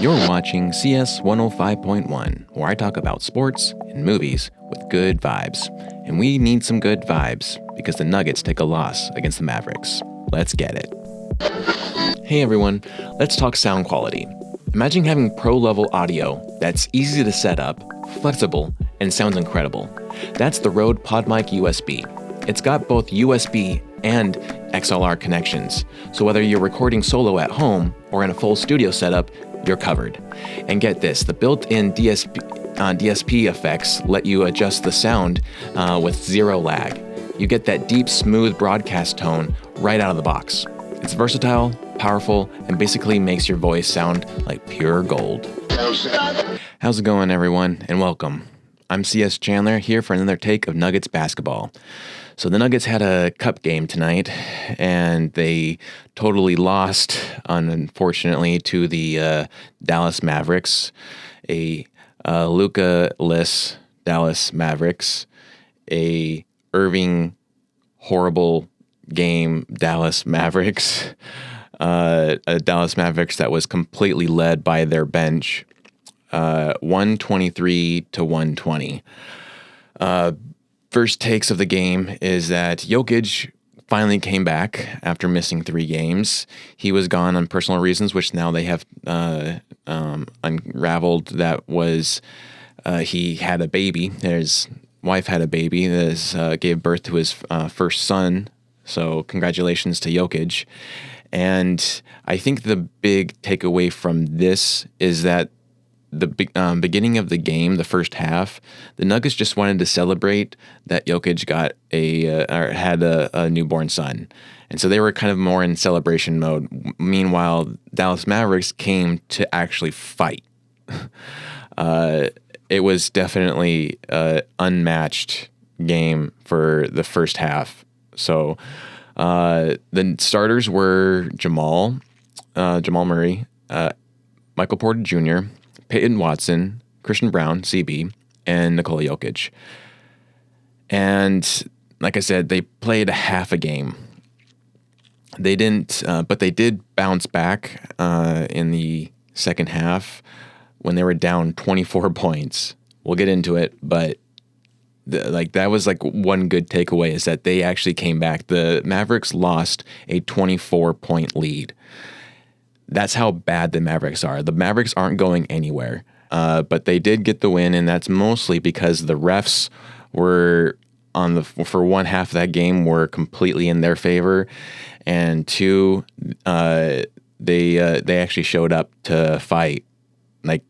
You're watching CS 105.1, where I talk about sports and movies with good vibes. And we need some good vibes because the Nuggets take a loss against the Mavericks. Let's get it. Hey everyone, let's talk sound quality. Imagine having pro-level audio that's easy to set up, flexible, and sounds incredible. That's the Røde Pod Mic USB. It's got both USB and XLR connections, so whether you're recording solo at home or in a full studio setup, you're covered. And get this, the built-in DSP effects let you adjust the sound with zero lag. You get that deep, smooth broadcast tone right out of the box. It's versatile, powerful, and basically makes your voice sound like pure gold. How's it going, everyone, and welcome. I'm CS Chandler here for another take of Nuggets basketball. So the Nuggets had a cup game tonight, and they totally lost, unfortunately, to the Dallas Mavericks, a Luka-less Dallas Mavericks, a Irving horrible game Dallas Mavericks, a Dallas Mavericks that was completely led by their bench, 123 to 120. First takes of the game is that Jokić finally came back after missing 3 games. He was gone on personal reasons, which now they have unraveled. That was he had a baby. His wife had a baby that gave birth to his first son. So congratulations to Jokić. And I think the big takeaway from this is that the beginning of the game, the first half, the Nuggets just wanted to celebrate that Jokić got had a newborn son, and so they were kind of more in celebration mode. Meanwhile, Dallas Mavericks came to actually fight. It was definitely an unmatched game for the first half. So the starters were Jamal Murray, Michael Porter Jr., Peyton Watson, Christian Brown, CB, and Nikola Jokić. And like I said, they played a half a game. They didn't, but they did bounce back in the second half when they were down 24 points. We'll get into it, but that was one good takeaway is that they actually came back. The Mavericks lost a 24-point lead. That's how bad the Mavericks are. The Mavericks aren't going anywhere, but they did get the win, and that's mostly because the refs were for one half of that game were completely in their favor, and two, they actually showed up to fight, like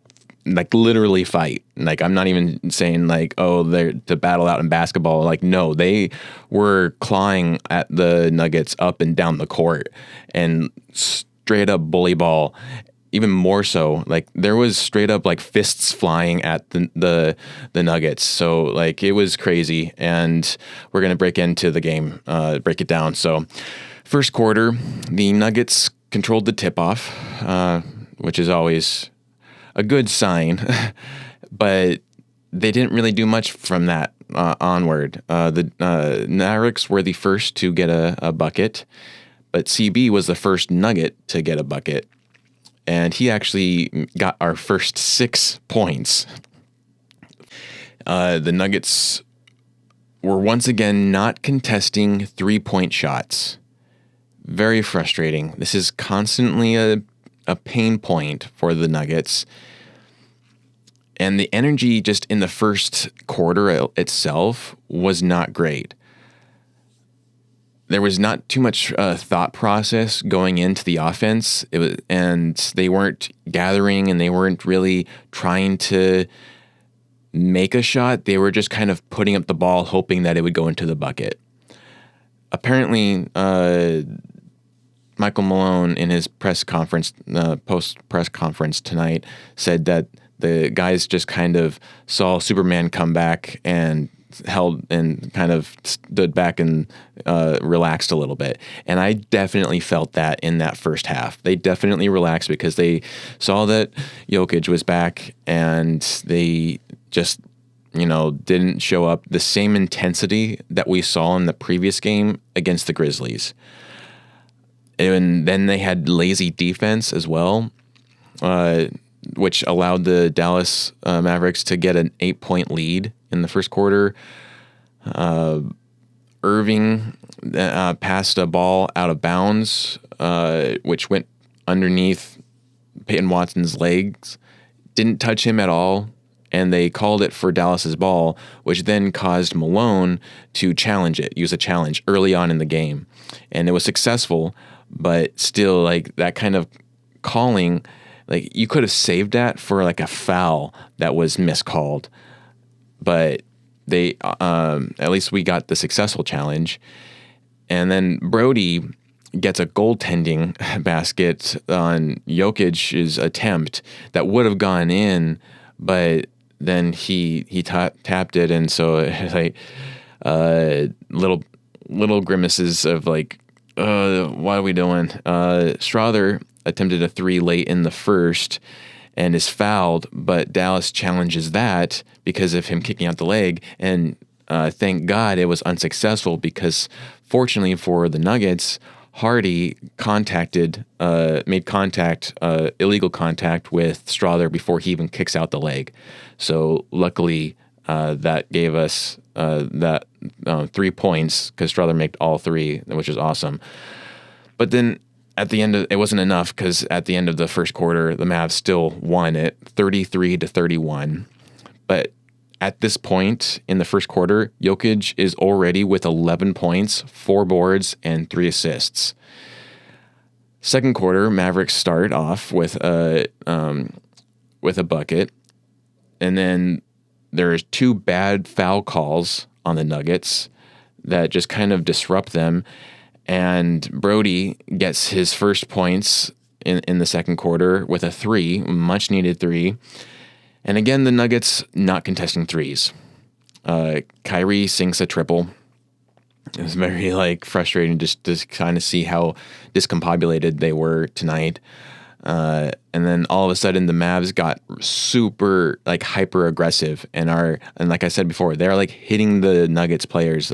literally fight. I'm not even saying they're to battle out in basketball. No, they were clawing at the Nuggets up and down the court and straight up bully ball, even more so. There was straight up fists flying at the Nuggets. So it was crazy, and we're gonna break into the game, break it down. So first quarter, the Nuggets controlled the tip off, which is always a good sign, but they didn't really do much from that onward. The Mavericks were the first to get a bucket, but CB was the first Nugget to get a bucket, and he actually got our first 6 points. The Nuggets were once again not contesting 3-point shots. Very frustrating. This is constantly a pain point for the Nuggets. And the energy just in the first quarter itself was not great. There was not too much thought process going into the offense, and they weren't gathering, and they weren't really trying to make a shot. They were just kind of putting up the ball, hoping that it would go into the bucket. Apparently, Michael Malone in his press conference, post-press conference tonight, said that the guys just kind of saw Superman come back and held and kind of stood back and relaxed a little bit. And I definitely felt that in that first half. They definitely relaxed because they saw that Jokić was back, and they just, didn't show up the same intensity that we saw in the previous game against the Grizzlies. And then they had lazy defense as well, which allowed the Dallas Mavericks to get an 8-point lead in the first quarter. Irving passed a ball out of bounds, which went underneath Peyton Watson's legs. Didn't touch him at all, and they called it for Dallas's ball, which then caused Malone to challenge it, use a challenge early on in the game. And it was successful, but still, like, that kind of calling, like, you could have saved that for like a foul that was miscalled. But they, at least we got the successful challenge. And then Brody gets a goaltending basket on Jokic's attempt that would have gone in, but then he tapped it, and so like little grimaces of like, what are we doing? Strother attempted a 3 late in the first and is fouled, but Dallas challenges that because of him kicking out the leg, and thank God it was unsuccessful, because fortunately for the Nuggets, Hardy made contact, illegal contact with Strother before he even kicks out the leg. So luckily, that gave us that 3 points, because Strother made all 3, which is awesome. But then at the end it wasn't enough, because at the end of the first quarter, the Mavs still won it 33-31. But at this point in the first quarter, Jokić is already with 11 points, 4 boards, and 3 assists. Second quarter, Mavericks start off with a bucket, and then there's 2 bad foul calls on the Nuggets that just kind of disrupt them. And Brody gets his first points in the second quarter with a 3, much needed 3. And again, the Nuggets not contesting threes. Kyrie sinks a triple. It was very frustrating just to kind of see how discombobulated they were tonight. And then all of a sudden, the Mavs got super hyper aggressive and like I said before, they're hitting the Nuggets players,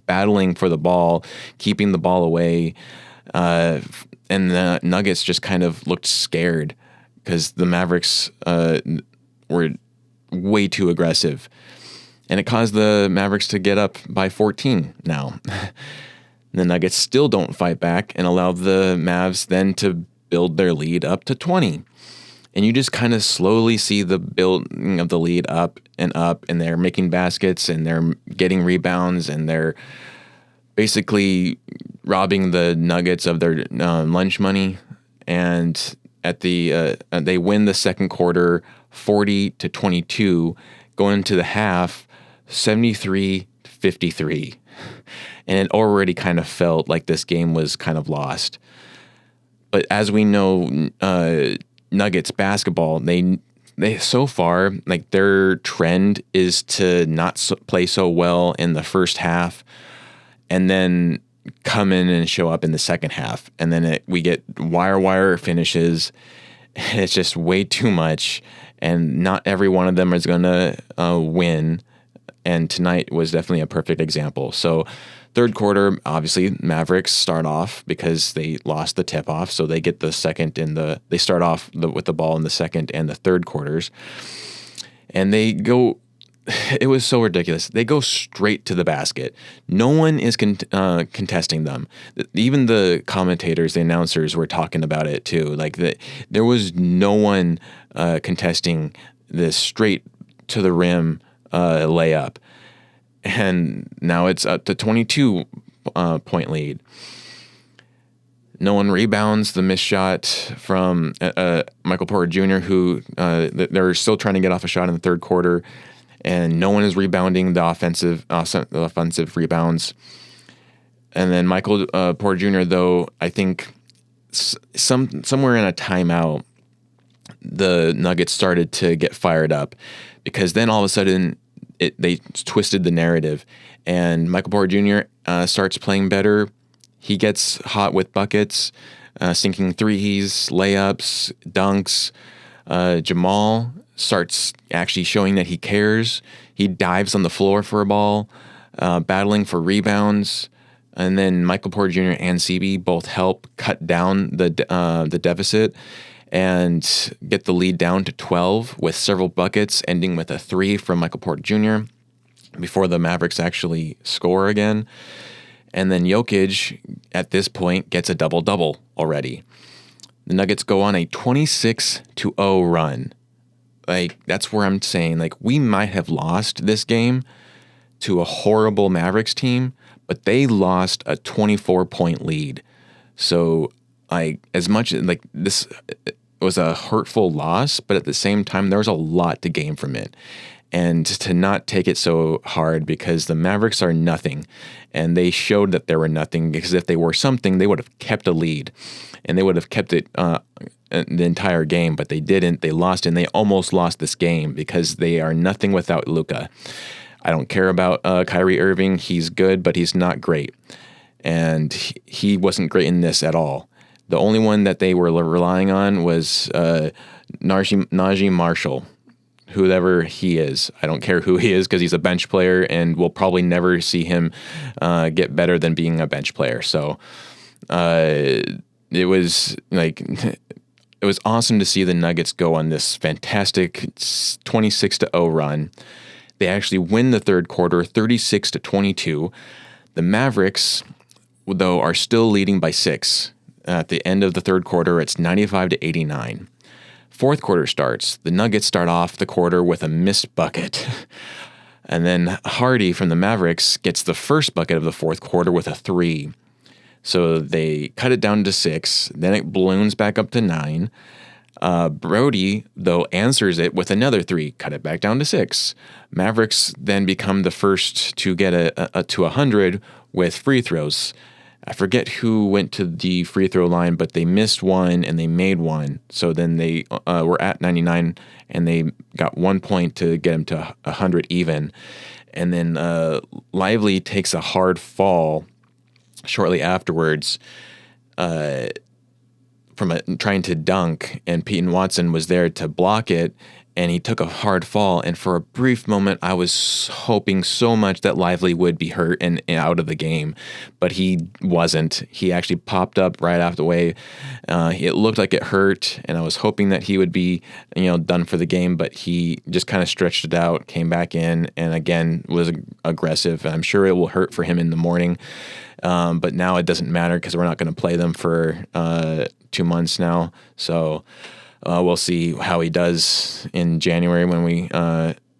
battling for the ball, keeping the ball away. And the Nuggets just kind of looked scared because the Mavericks were way too aggressive. And it caused the Mavericks to get up by 14 now. The Nuggets still don't fight back and allow the Mavs then to build their lead up to 20. And you just kind of slowly see the building of the lead up, and they're making baskets, and they're getting rebounds, and they're basically robbing the Nuggets of their lunch money. And at the they win the second quarter 40-22, going into the half 73-53. And it already kind of felt like this game was kind of lost. But as we know, Nuggets basketball, they so far, their trend is to not play so well in the first half and then come in and show up in the second half. And then we get wire finishes. It's just way too much. And not every one of them is going to win. And tonight was definitely a perfect example. So third quarter, obviously, Mavericks start off because they lost the tip-off. So they get the second they start off with the ball in the second and the third quarters. And they go, it was so ridiculous. They go straight to the basket. No one is contesting them. Even the commentators, the announcers were talking about it too. There was no one contesting this straight to the rim layup. And now it's up to 22 point lead. No one rebounds the missed shot from Michael Porter Jr., who they're still trying to get off a shot in the third quarter, and no one is rebounding the offensive rebounds. And then Michael Porter Jr., though, I think somewhere in a timeout, the Nuggets started to get fired up, because then all of a sudden they twisted the narrative, and Michael Porter Jr. Starts playing better. He gets hot with buckets, sinking threes, layups, dunks. Jamal starts actually showing that he cares. He dives on the floor for a ball, battling for rebounds. And then Michael Porter Jr. and CB both help cut down the deficit and get the lead down to 12 with several buckets, ending with a 3 from Michael Porter Jr. before the Mavericks actually score again. And then Jokić, at this point, gets a double-double already. The Nuggets go on a 26-0 run. Like, that's where I'm saying, like, we might have lost this game to a horrible Mavericks team, but they lost a 24-point lead. So, like, as much like this was a hurtful loss, but at the same time, there was a lot to gain from it. And to not take it so hard, because the Mavericks are nothing, and they showed that they were nothing, because if they were something, they would have kept a lead, and they would have kept it the entire game, but they didn't. They lost, and they almost lost this game because they are nothing without Luka. I don't care about Kyrie Irving. He's good, but he's not great, and he wasn't great in this at all. The only one that they were relying on was Najee Marshall. Whoever he is. I don't care who he is, because he's a bench player, and we'll probably never see him get better than being a bench player. So it was like, it was awesome to see the Nuggets go on this fantastic 26-0 run. They actually win the third quarter 36-22. The Mavericks, though, are still leading by 6. At the end of the third quarter, it's 95-89. Fourth quarter starts. The Nuggets start off the quarter with a missed bucket. And then Hardy from the Mavericks gets the first bucket of the fourth quarter with a 3. So they cut it down to 6. Then it balloons back up to 9. Brody, though, answers it with another 3, cut it back down to 6. Mavericks then become the first to get to 100 with free throws. I forget who went to the free throw line, but they missed one and they made one. So then they were at 99, and they got 1 point to get them to 100 even. And then Lively takes a hard fall shortly afterwards from trying to dunk, and Peyton Watson was there to block it, and he took a hard fall. And for a brief moment, I was hoping so much that Lively would be hurt and out of the game, but he wasn't. He actually popped up right after the way. It looked like it hurt, and I was hoping that he would be, done for the game, but he just kind of stretched it out, came back in, and again was aggressive. I'm sure it will hurt for him in the morning, but now it doesn't matter, because we're not going to play them for 2 months now. So we'll see how he does in January when we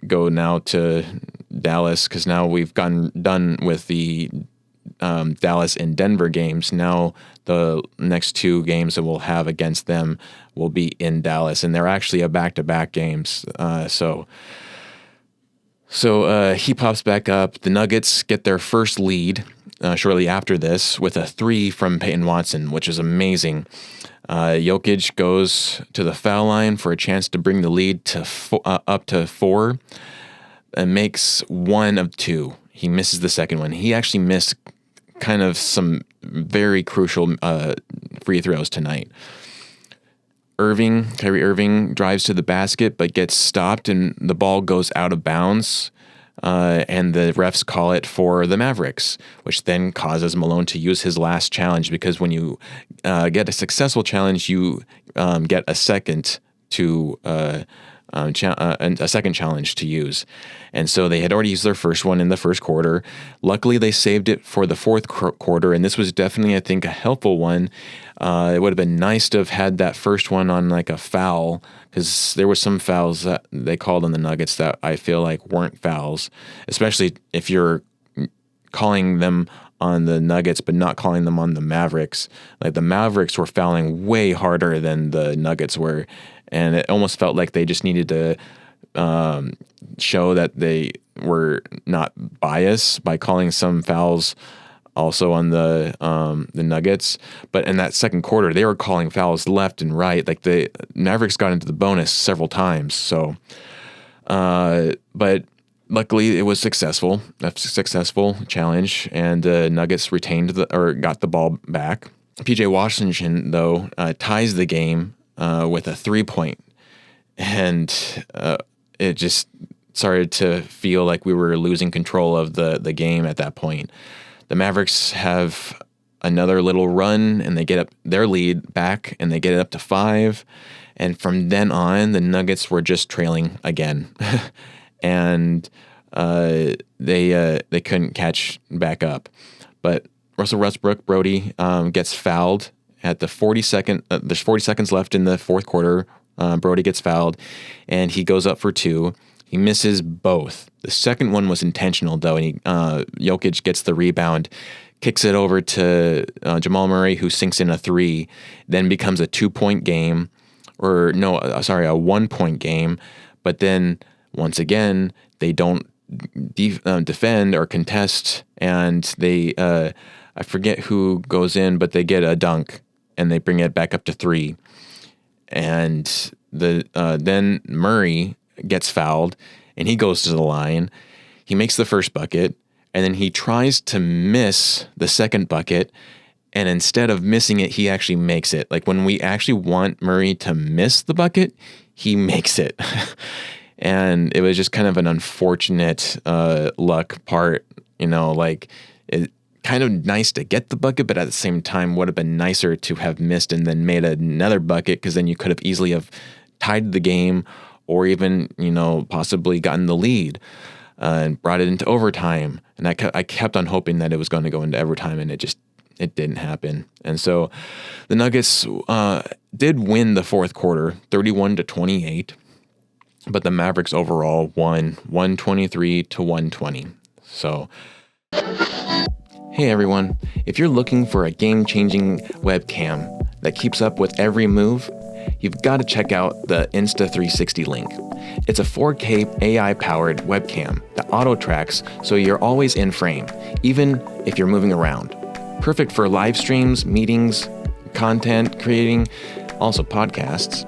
go now to Dallas, because now we've gotten done with the Dallas and Denver games. Now the next 2 games that we'll have against them will be in Dallas, and they're actually a back-to-back games. So he pops back up. The Nuggets get their first lead shortly after this with a 3 from Peyton Watson, which is amazing. Jokić goes to the foul line for a chance to bring the lead to up to 4, and makes 1 of 2. He misses the second one. He actually missed kind of some very crucial free throws tonight. Kyrie Irving drives to the basket, but gets stopped, and the ball goes out of bounds. And the refs call it for the Mavericks, which then causes Malone to use his last challenge, because when you get a successful challenge, you get a second challenge to use. And so they had already used their first one in the first quarter. Luckily, they saved it for the fourth quarter, and this was definitely, I think, a helpful one. It would have been nice to have had that first one on like a foul, because there were some fouls that they called on the Nuggets that I feel like weren't fouls, especially if you're calling them on the Nuggets but not calling them on the Mavericks. Like, the Mavericks were fouling way harder than the Nuggets were, and it almost felt like they just needed to show that they were not biased by calling some fouls also on the Nuggets. But in that second quarter, they were calling fouls left and right. Like, the Mavericks got into the bonus several times. So, but luckily it was successful, a successful challenge, and Nuggets got the ball back. PJ Washington, though, ties the game with a 3-point, and it just started to feel like we were losing control of the game at that point. The Mavericks have another little run, and they get up their lead back, and they get it up to 5. And from then on, the Nuggets were just trailing again, and they couldn't catch back up. But Russell Westbrook, Brody, gets fouled at the 42nd. There's 40 seconds left in the fourth quarter. Brody gets fouled, and he goes up for 2. He misses both. The second one was intentional, though, and Jokić gets the rebound, kicks it over to Jamal Murray, who sinks in a 3, then becomes a 2-point game. A 1-point game. But then, once again, they don't defend or contest, and they, I forget who goes in, but they get a dunk, and they bring it back up to 3. And then Murray gets fouled, and he goes to the line. He makes the first bucket, and then he tries to miss the second bucket, and instead of missing it, he actually makes it. Like, when we actually want Murray to miss the bucket, he makes it. And it was just kind of an unfortunate luck part, like, it kind of nice to get the bucket, but at the same time would have been nicer to have missed and then made another bucket, because then you could have easily have tied the game, or even, possibly gotten the lead and brought it into overtime. And I kept on hoping that it was going to go into overtime, and it didn't happen. And so the Nuggets did win the fourth quarter, 31-28, but the Mavericks overall won 123-120. So, hey everyone, if you're looking for a game-changing webcam that keeps up with every move, you've got to check out the Insta360 link. It's a 4K AI-powered webcam that auto-tracks so you're always in frame, even if you're moving around. Perfect for live streams, meetings, content creating, also podcasts.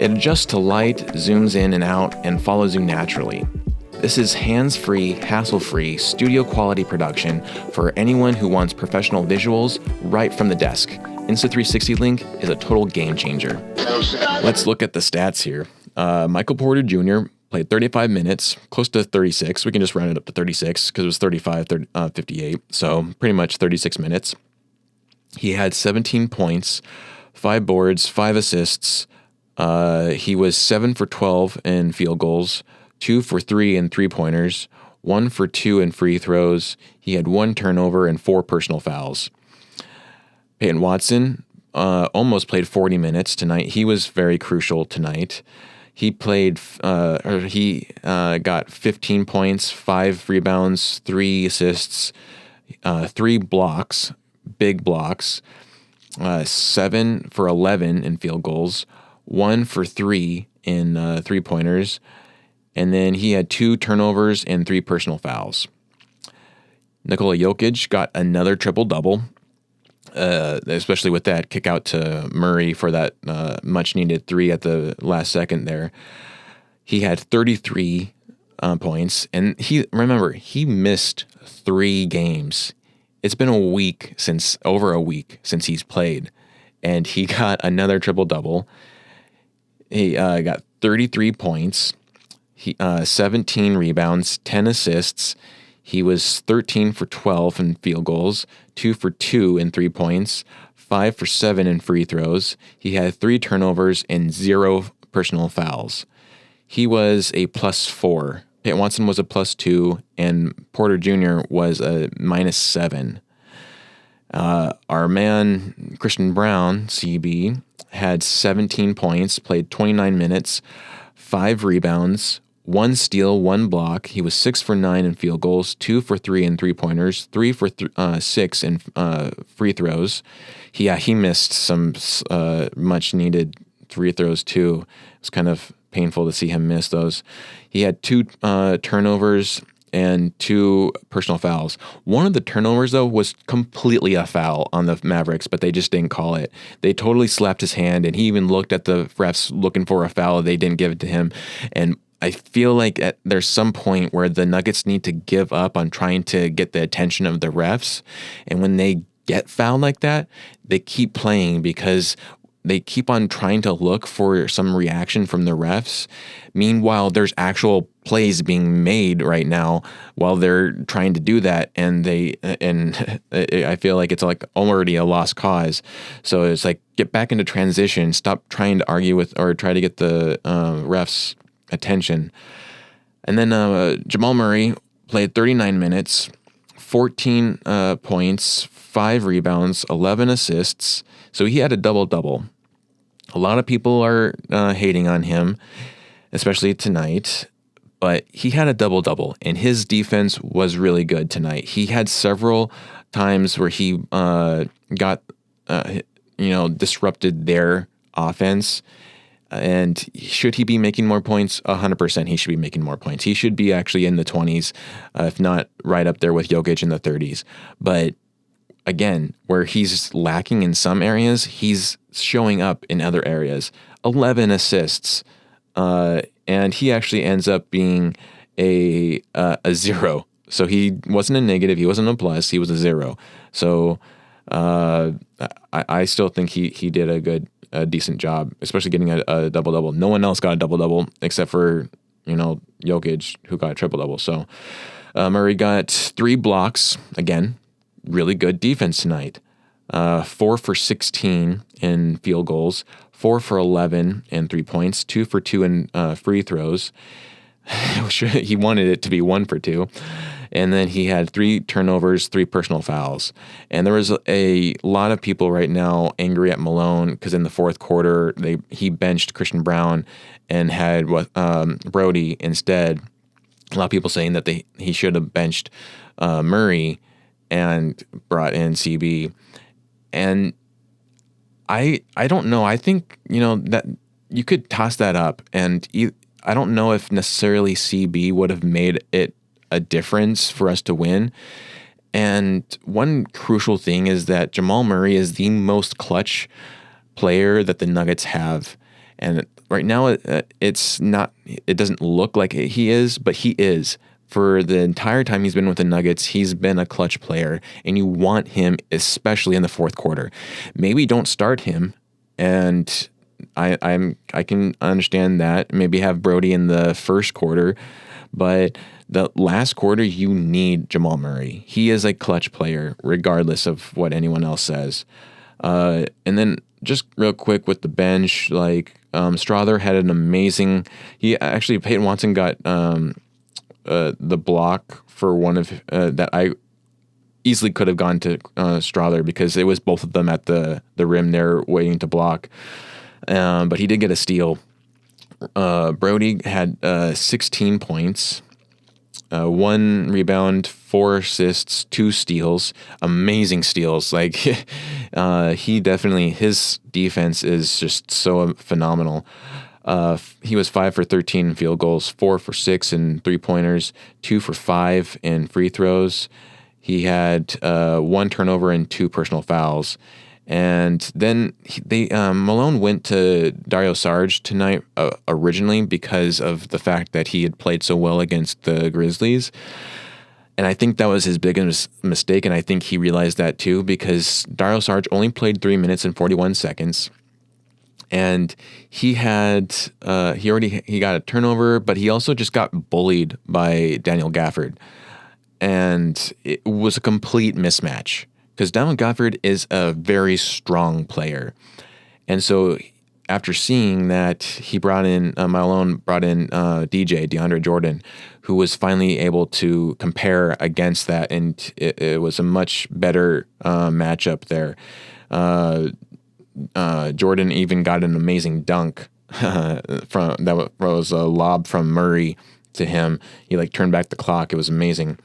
It adjusts to light, zooms in and out, and follows you naturally. This is hands-free, hassle-free, studio-quality production for anyone who wants professional visuals right from the desk. Insta360 Link is a total game changer. Let's look at the stats here. Michael Porter Jr. played 35 minutes, close to 36. We can just round it up to 36 because it was 58. So pretty much 36 minutes. He had 17 points, 5 boards, 5 assists. He was 7 for 12 in field goals, 2 for 3 in 3-pointers, 1 for 2 in free throws. He had 1 turnover and 4 personal fouls. Peyton Watson almost played 40 minutes tonight. He was very crucial tonight. He played, got 15 points, 5 rebounds, 3 assists, 3 blocks, big blocks, 7 for 11 in field goals, 1 for 3 in 3-pointers, and then he had 2 turnovers and 3 personal fouls. Nikola Jokić got another triple-double, especially with that kick out to Murray for that much-needed 3 at the last second there. He had 33 points, and he missed 3 games. It's been over a week since he's played, and he got another triple-double. He got 33 points, 17 rebounds, 10 assists. He was 13 for 12 in field goals, 2 for 2 in 3 points, 5 for 7 in free throws. He had 3 turnovers and 0 personal fouls. He was a +4. Peyton Watson was a +2, and Porter Jr. was a -7. Our man, Christian Braun, CB, had 17 points, played 29 minutes, 5 rebounds, 1 steal, 1 block. He was 6 for 9 in field goals, 2 for 3 in 3-pointers, 3 for 6 in free throws. He missed some much-needed free throws too. It was kind of painful to see him miss those. He had 2 turnovers and 2 personal fouls. One of the turnovers, though, was completely a foul on the Mavericks, but they just didn't call it. They totally slapped his hand, and he even looked at the refs looking for a foul. They didn't give it to him. And I feel like there's some point where the Nuggets need to give up on trying to get the attention of the refs. And when they get fouled like that, they keep playing because they keep on trying to look for some reaction from the refs. Meanwhile, there's actual plays being made right now while they're trying to do that, and I feel like it's like already a lost cause. So it's like, get back into transition, stop trying to argue with or try to get the refs' attention. And then Jamal Murray played 39 minutes, 14 points, 5 rebounds, 11 assists. So he had a double-double. A lot of people are hating on him, especially tonight, but he had a double-double, and his defense was really good tonight. He had several times where he got, disrupted their offense. And should he be making more points? 100% he should be making more points. He should be actually in the 20s, if not right up there with Jokić in the 30s. But again, where he's lacking in some areas, he's showing up in other areas. 11 assists. And he actually ends up being a 0. So he wasn't a negative, he wasn't a plus, he was a 0. So I still think he did a decent job, especially getting a double-double. No one else got a double-double except for, Jokić, who got a triple-double. So Murray got 3 blocks. Again, really good defense tonight. 4 for 16 in field goals, 4 for 11 in 3 points, 2 for 2 in free throws. He wanted it to be 1 for 2. And then he had 3 turnovers, 3 personal fouls. And there was a lot of people right now angry at Malone because in the fourth quarter, he benched Christian Brown and had Brody instead. A lot of people saying that he should have benched Murray and brought in CB. And I don't know. I think, that you could toss that up. And I don't know if necessarily CB would have made it a difference for us to win. And one crucial thing is that Jamal Murray is the most clutch player that the Nuggets have. And right now it doesn't look like he is, but he is. For the entire time he's been with the Nuggets, he's been a clutch player, and you want him, especially in the fourth quarter. Maybe don't start him, and I can understand that. Maybe have Brody in the first quarter, but the last quarter, you need Jamal Murray. He is a clutch player, regardless of what anyone else says. And then just real quick with the bench, Strother had an amazing. Peyton Watson got the block for one of that I easily could have gone to Strother because it was both of them at the rim there waiting to block. But he did get a steal. Brody had 16 points. 1 rebound, 4 assists, 2 steals, amazing steals. He definitely, his defense is just so phenomenal. He was 5 for 13 in field goals, 4 for 6 in 3-pointers, 2 for 5 in free throws. He had 1 turnover and 2 personal fouls. And then Malone went to Dario Saric tonight originally because of the fact that he had played so well against the Grizzlies. And I think that was his biggest mistake, and I think he realized that too because Dario Saric only played 3 minutes and 41 seconds. And he got a turnover, but he also just got bullied by Daniel Gafford. And it was a complete mismatch. Because Daniel Gafford is a very strong player. And so after seeing that, Malone brought in DeAndre Jordan, who was finally able to compare against that. And it was a much better matchup there. Jordan even got an amazing dunk that was a lob from Murray to him. He turned back the clock. It was amazing.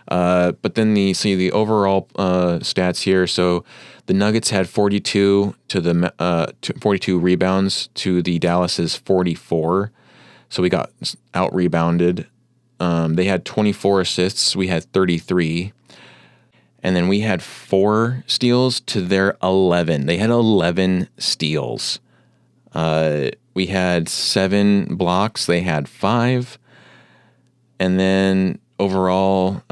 But then the overall stats here. So the Nuggets had 42 to 42 rebounds to the Dallas's 44. So we got out rebounded. They had 24 assists. We had 33. And then we had 4 steals to their 11. They had 11 steals. We had 7 blocks. They had 5. And then overall,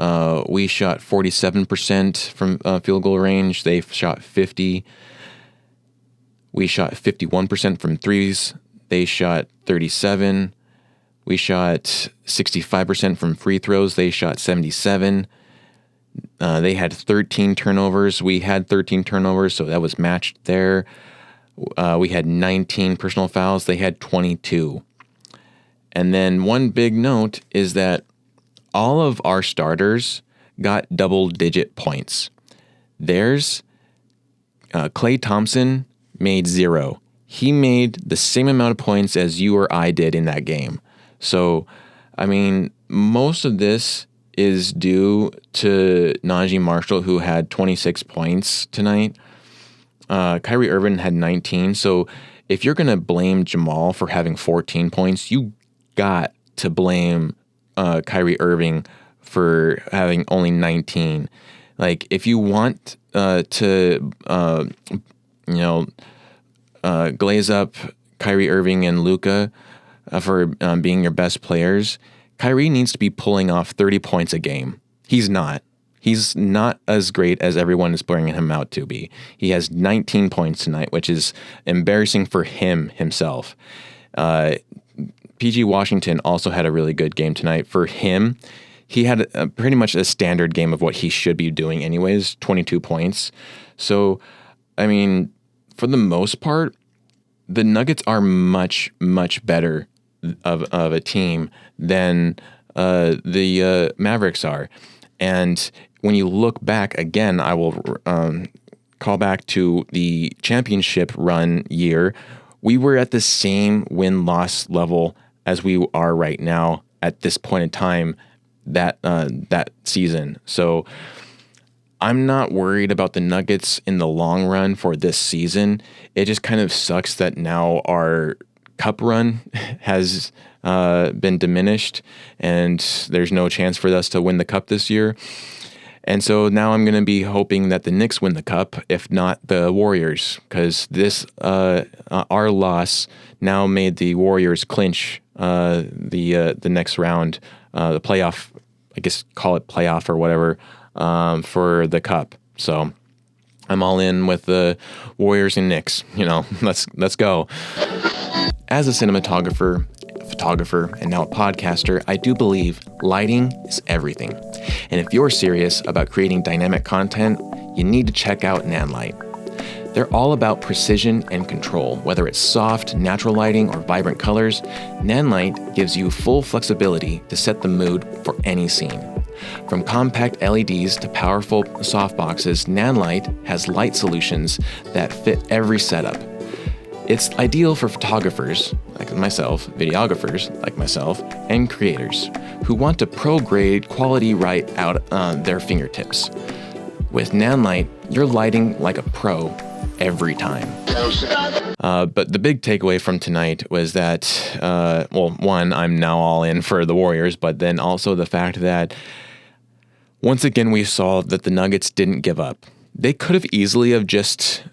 we shot 47% from field goal range. They shot 50%. We shot 51% from threes. They shot 37. We shot 65% from free throws. They shot 77. They had 13 turnovers. We had 13 turnovers, so that was matched there. We had 19 personal fouls. They had 22. And then one big note is that all of our starters got double-digit points. There's Klay Thompson made 0. He made the same amount of points as you or I did in that game. So, I mean, most of this is due to Najee Marshall, who had 26 points tonight. Kyrie Irving had 19. So if you're going to blame Jamal for having 14 points, you got to blame Kyrie Irving for having only 19. Like, if you want to glaze up Kyrie Irving and Luka for being your best players, Kyrie needs to be pulling off 30 points a game. He's not. He's not as great as everyone is bringing him out to be. He has 19 points tonight, which is embarrassing for himself. PG Washington also had a really good game tonight. For him, he had pretty much a standard game of what he should be doing anyways, 22 points. So, I mean, for the most part, the Nuggets are much, much better of a team than the Mavericks are. And when you look back, again, I will call back to the championship run year. We were at the same win-loss level as we are right now at this point in time that season. So I'm not worried about the Nuggets in the long run for this season. It just kind of sucks that now our cup run has been diminished and there's no chance for us to win the cup this year. And so now I'm going to be hoping that the Knicks win the cup, if not the Warriors, because this our loss now made the Warriors clinch the next round, the playoff, I guess call it playoff or whatever, for the cup. So I'm all in with the Warriors and Knicks. Let's go. As a cinematographer, photographer, and now a podcaster, I do believe lighting is everything. And if you're serious about creating dynamic content, you need to check out Nanlite. They're all about precision and control. Whether it's soft, natural lighting, or vibrant colors, Nanlite gives you full flexibility to set the mood for any scene. From compact LEDs to powerful softboxes, Nanlite has light solutions that fit every setup. It's ideal for photographers, like myself, videographers, like myself, and creators who want to pro-grade quality right out on their fingertips. With Nanlite, you're lighting like a pro every time. But the big takeaway from tonight was that, one, I'm now all in for the Warriors, but then also the fact that once again we saw that the Nuggets didn't give up. They could have easily have just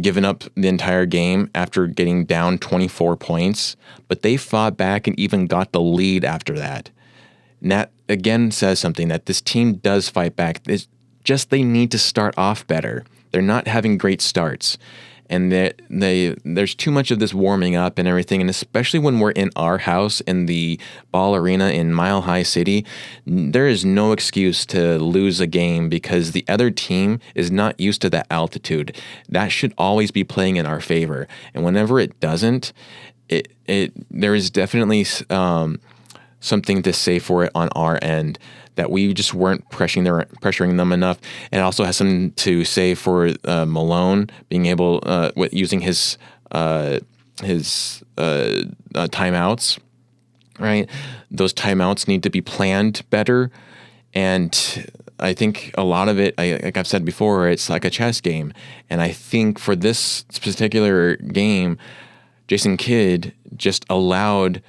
given up the entire game after getting down 24 points, but they fought back and even got the lead after that. And that, again, says something that this team does fight back. It's just they need to start off better. They're not having great starts. And there's too much of this warming up and everything, and especially when we're in our house in the Ball Arena in Mile High City, there is no excuse to lose a game because the other team is not used to that altitude. That should always be playing in our favor. And whenever it doesn't, there is definitely something to say for it on our end, that we just weren't pressuring them enough. And it also has something to say for Malone being able, with using his timeouts, right? Those timeouts need to be planned better. And I think a lot of it, like I've said before, it's like a chess game. And I think for this particular game, Jason Kidd just allowed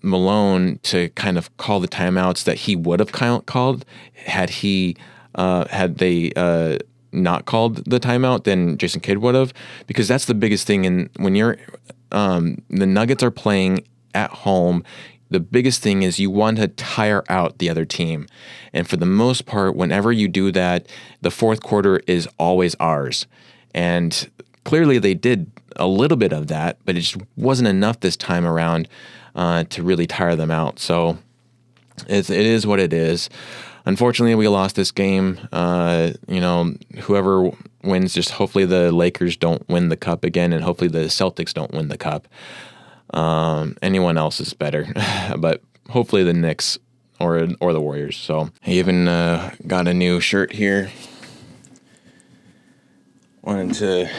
Malone to kind of call the timeouts that he would have called had they not called the timeout, then Jason Kidd would have, because that's the biggest thing. And when you're the Nuggets are playing at home, the biggest thing is you want to tire out the other team. And for the most part, whenever you do that, the fourth quarter is always ours. And clearly they did a little bit of that, but it just wasn't enough this time around to really tire them out. So it is what it is. Unfortunately, we lost this game. Whoever wins, just hopefully the Lakers don't win the cup again, and hopefully the Celtics don't win the cup. Anyone else is better, but hopefully the Knicks or the Warriors. So I even got a new shirt here. Wanted to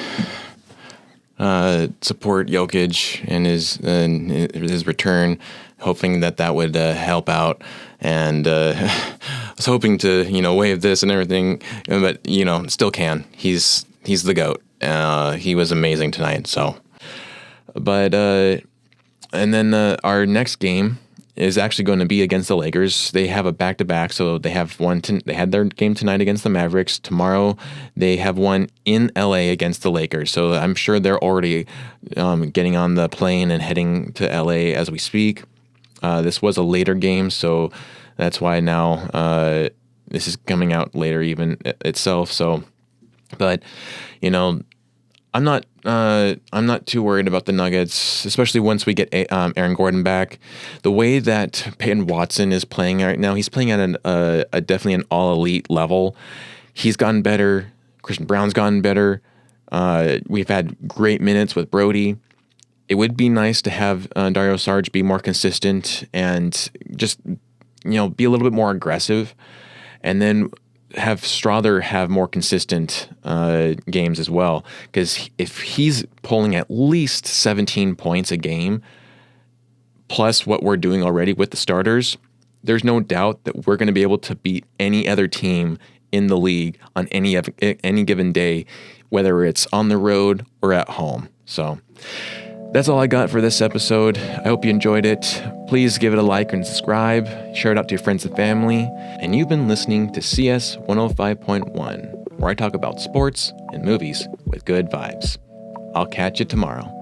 support Jokić and his return, hoping that would help out. And I was hoping to wave this and everything, but still can. He's the GOAT. He was amazing tonight. So, but and then our next game is actually going to be against the Lakers. They have a back-to-back, so they have they had their game tonight against the Mavericks. Tomorrow, they have one in LA against the Lakers. So I'm sure they're already getting on the plane and heading to LA as we speak. This was a later game, so that's why now this is coming out later even itself. So, but I'm not too worried about the Nuggets, especially once we get Aaron Gordon back. The way that Peyton Watson is playing right now, he's playing at a definitely an all-elite level. He's gotten better. Christian Brown's gotten better. We've had great minutes with Brody. It would be nice to have Dario Saric be more consistent and just be a little bit more aggressive, and then have Strother have more consistent games as well. Because if he's pulling at least 17 points a game, plus what we're doing already with the starters, there's no doubt that we're going to be able to beat any other team in the league on any given day, whether it's on the road or at home. So that's all I got for this episode. I hope you enjoyed it. Please give it a like and subscribe. Share it out to your friends and family. And you've been listening to CS 105.1, where I talk about sports and movies with good vibes. I'll catch you tomorrow.